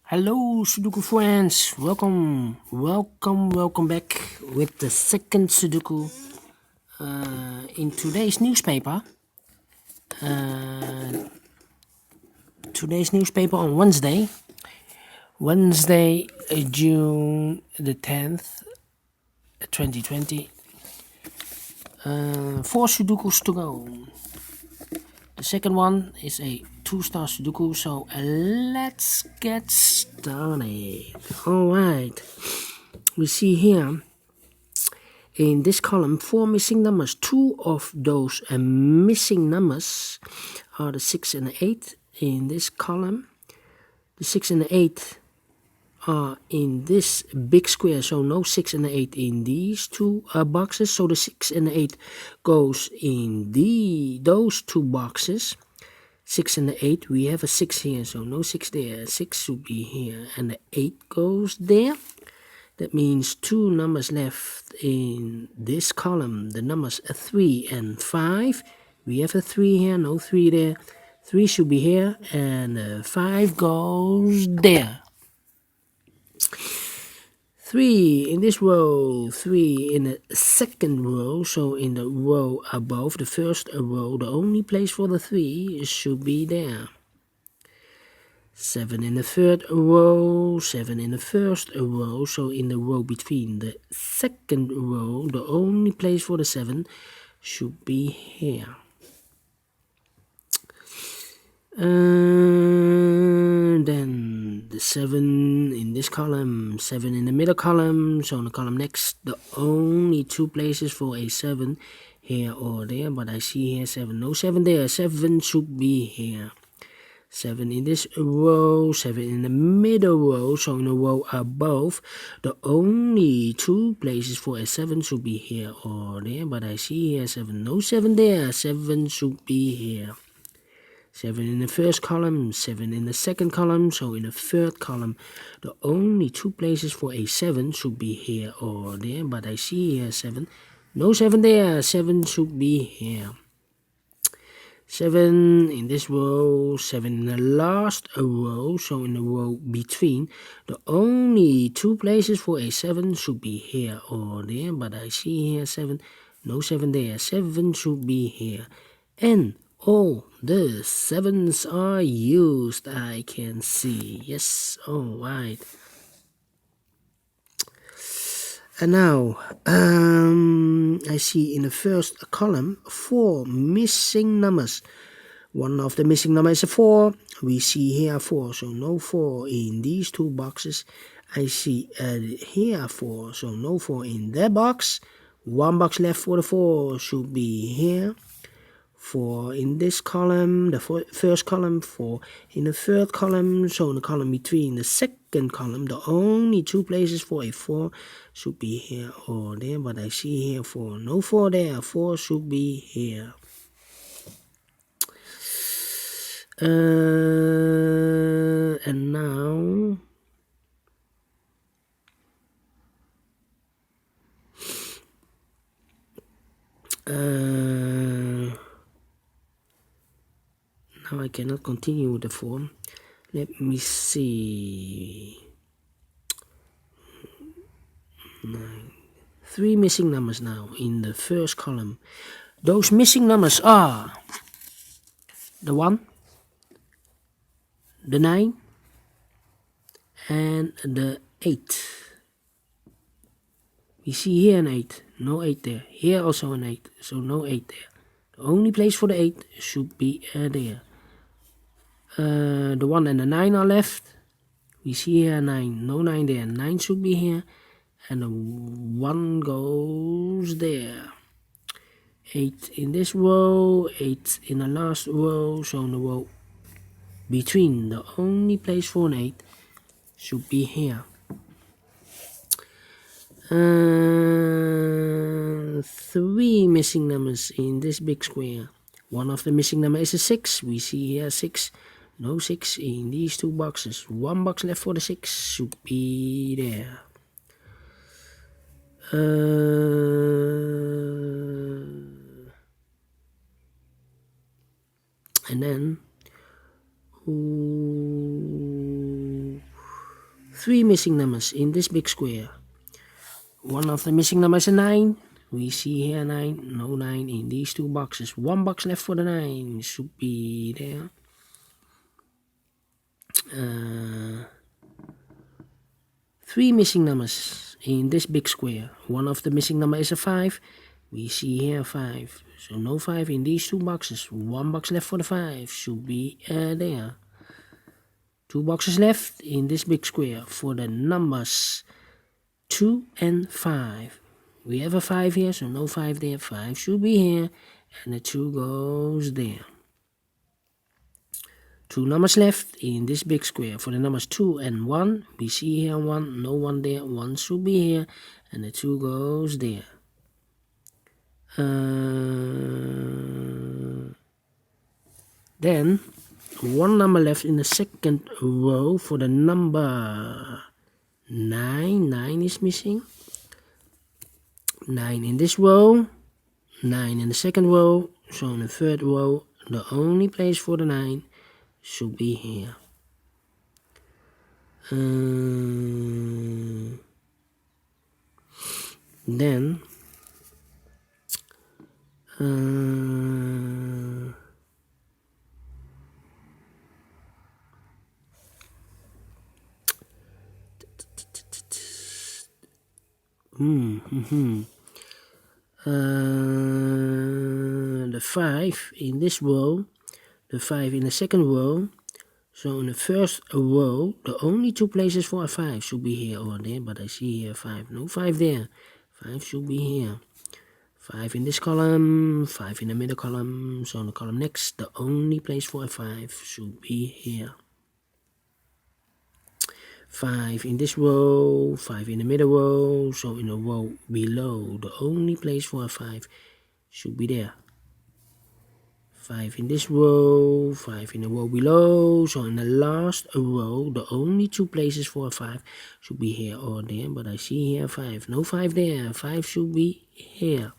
Hello, Sudoku friends. Welcome back with the second Sudoku in today's newspaper. Uh, today's newspaper on Wednesday, June the 10th, 2020. Four Sudokus to go. The second one is a Two Stars Sudoku, so let's get started. Alright, we see here in this column 4 missing numbers. Two of those missing numbers are the 6 and the 8 in this column. The 6 and the 8 are in this big square, so no 6 and the 8 in these two boxes. So the 6 and the 8 goes in those two boxes. 6 and the 8, we have a 6 here, so no 6 there. 6 should be here, and the 8 goes there. That means two numbers left in this column. The numbers 3 and 5. We have a 3 here, no 3 there. 3 should be here, and 5 goes there. 3 in this row, 3 in the second row, so in the row above the first row, the only place for the 3 should be there. 7 in the third row, 7 in the first row, so in the row between the second row, the only place for the 7 should be here. Then the 7 in this column, 7 in the middle column, so in the column next, the only two places for a 7 here or there, but I see here 7, no 7 there, 7 should be here. 7 in this row, 7 in the middle row, so in the row above, the only two places for a 7 should be here or there, but I see here 7, no 7 there, 7 should be here. 7 in the first column, 7 in the second column, so in the third column, the only two places for a 7 should be here or there, but I see here 7, no 7 there, 7 should be here. 7 in this row, 7 in the last row, so in the row between, the only two places for a 7 should be here or there, but I see here 7, no 7 there, 7 should be here. And all the 7s are used, I can see. Yes, alright. And now, I see in the first column 4 missing numbers. One of the missing numbers is a 4. We see here 4, so no 4 in these two boxes. I see here 4, so no 4 in that box. One box left for the 4 should be here. 4 in this column, the first column, 4 in the third column, so in the column between the second column, the only two places for a 4 should be here or there, but I see here 4, no 4 there, 4 should be here. And now, now I cannot continue with the form. Let me see. 9. 3 missing numbers now in the first column. Those missing numbers are the 1, the 9, and the 8. We see here an 8, no 8 there. Here also an 8, so no 8 there. The only place for the 8 should be there. The 1 and the 9 are left. We see here 9, no 9 there, 9 should be here, and the 1 goes there. 8 in this row, 8 in the last row, so in the row between, the only place for an 8 should be here. 3 missing numbers in this big square. One of the missing number is a 6. We see here 6. No 6 in these two boxes. One box left for the 6 should be there. And then 3 missing numbers in this big square. One of the missing numbers is a 9. We see here 9, no 9 in these two boxes. One box left for the 9, should be there. 3 missing numbers in this big square. One of the missing number is a 5. We see here 5. So no 5 in these two boxes. One box left for the 5, should be there. 2 boxes left in this big square for the numbers 2 and 5. We have a 5 here, so no 5 there. 5 should be here, and the 2 goes there. 2 numbers left in this big square for the numbers 2 and 1. We see here 1, no 1 there. 1 should be here, and the 2 goes there. Then 1 number left in the second row for the number 9. 9 is missing. 9 in this row, 9 in the second row, so in the third row, the only place for the 9 should be here. Then the 5 in this row, the 5 in the second row, so in the first row, the only 2 places for a 5 should be here or there, but I see here 5, no 5 there, 5 should be here. 5 in this column, 5 in the middle column, so in the column next, the only place for a 5 should be here. 5 in this row, 5 in the middle row, so in the row below, the only place for a 5 should be there. 5 in this row, 5 in the row below, so in the last row, the only 2 places for a 5 should be here or there, but I see here 5, no 5 there, 5 should be here.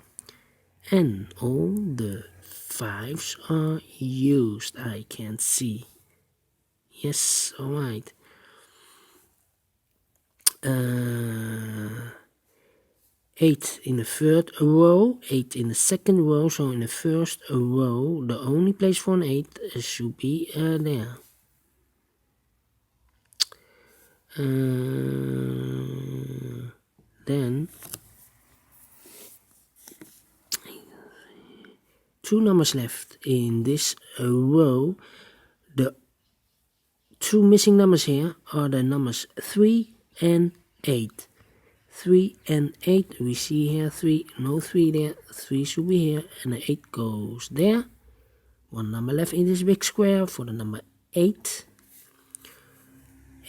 And all the 5s are used, I can see. Yes, alright. 8 in the third row, 8 in the second row, so in the first row, the only place for an 8 should be there. Then 2 numbers left in this row. The 2 missing numbers here are the numbers 3 and 8. 3 and 8, we see here 3, no 3 there, 3 should be here, and the 8 goes there. 1 number left in this big square for the number 8.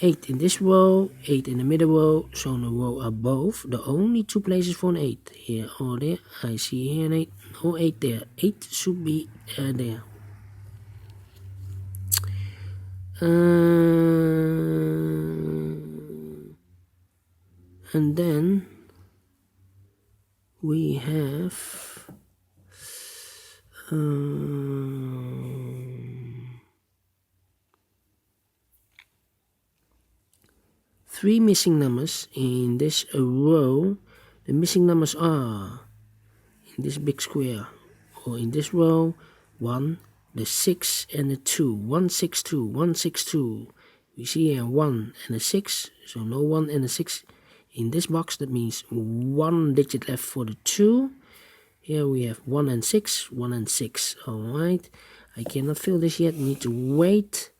8 in this row, 8 in the middle row, so in the row above, the only 2 places for an 8, here or there. I see here an 8, no 8 there, 8 should be there. And then we have 3 missing numbers in this row. The missing numbers are in this big square or in this row 1, the 6 and the 2. 1, 6, 2, 1, 6, 2. We see here 1 and a 6, so no 1 and a 6 in this box. That means 1 digit left for the 2. Here we have 1 and 6, 1 and 6. Alright, I cannot fill this yet, need to wait.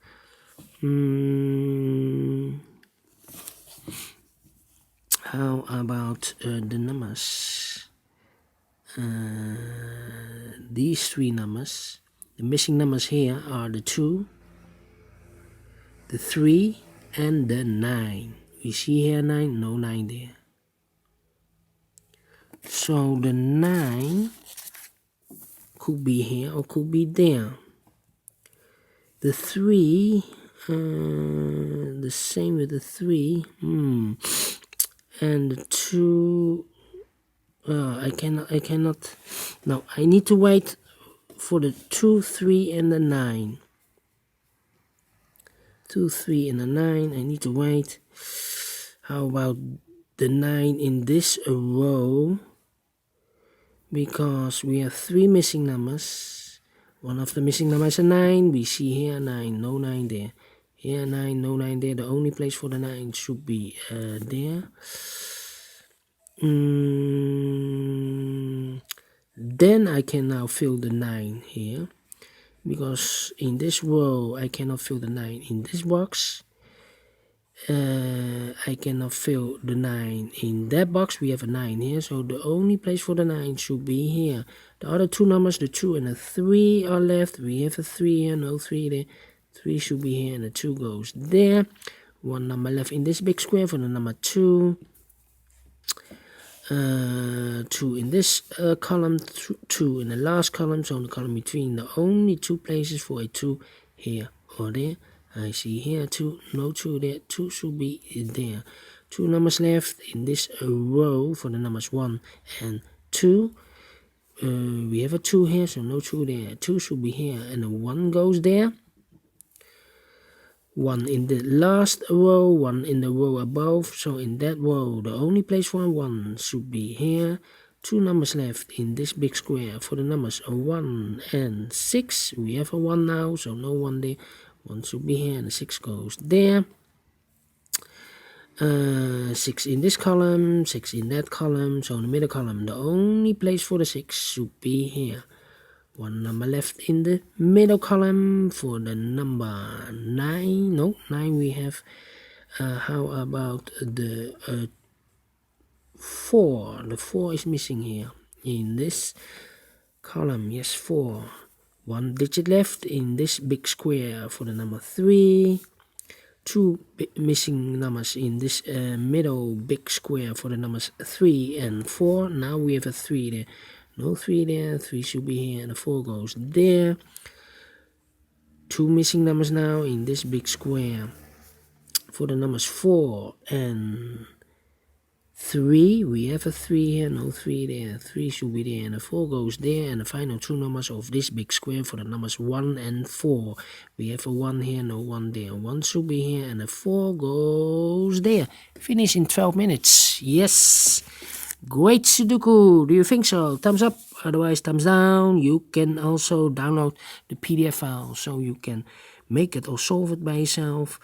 How about the numbers? These 3 numbers. The missing numbers here are the 2, the 3, and the 9. We see here 9, no 9 there. So the 9 could be here or could be there. The 3, the same with the 3. And the 2, I cannot. No, I need to wait for the 2, 3, and the 9. 2, 3, and the 9. I need to wait. How about the 9 in this row? Because we have 3 missing numbers. One of the missing numbers is a 9. We see here 9, no 9 there. Here 9, no 9 there. The only place for the 9 should be there. Then I can now fill the 9 here. Because in this row I cannot fill the 9 in this box. I cannot fill the 9 in that box. We have a 9 here, so the only place for the 9 should be here. The other 2 numbers, the 2 and the 3 are left. We have a 3 here, no 3 there. 3 should be here and the 2 goes there. 1 number left in this big square for the number 2. 2 in this column, 2 in the last column, so in the column between the only 2 places for a 2 here or there. I see here 2, no 2 there, 2 should be there. 2 numbers left in this row for the numbers 1 and 2. We have a 2 here, so no 2 there. 2 should be here and a 1 goes there. 1 in the last row, 1 in the row above, so in that row the only place for a 1 should be here. 2 numbers left in this big square for the numbers 1 and 6. We have a 1 now, so no 1 there. 1 should be here and the 6 goes there. 6 in this column, 6 in that column, so in the middle column the only place for the 6 should be here. 1 number left in the middle column for the number 9. No, 9 we have. How about the 4? The 4 is missing here in this column. Yes, 4. 1 digit left in this big square for the number 3. 2 missing numbers in this middle big square for the numbers 3 and 4. Now we have a 3 there. No 3 there. 3 should be here and the 4 goes there. 2 missing numbers now in this big square for the numbers 4 and 3. We have a 3 here, no 3 there. 3 should be there and the 4 goes there. And the final 2 numbers of this big square for the numbers 1 and 4. We have a 1 here, no 1 there. 1 should be here and the 4 goes there. Finish in 12 minutes. Yes. Great Sudoku. Do you think so? Thumbs up. Otherwise, thumbs down. You can also download the PDF file so you can make it or solve it by yourself.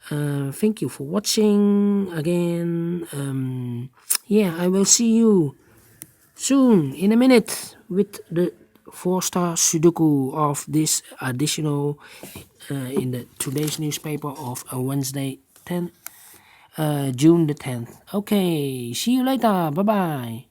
Thank you for watching again. Yeah, I will see you soon in a minute with the 4-star Sudoku of this additional in the today's newspaper of Wednesday 10 June the 10th. Okay, see you later. Bye bye.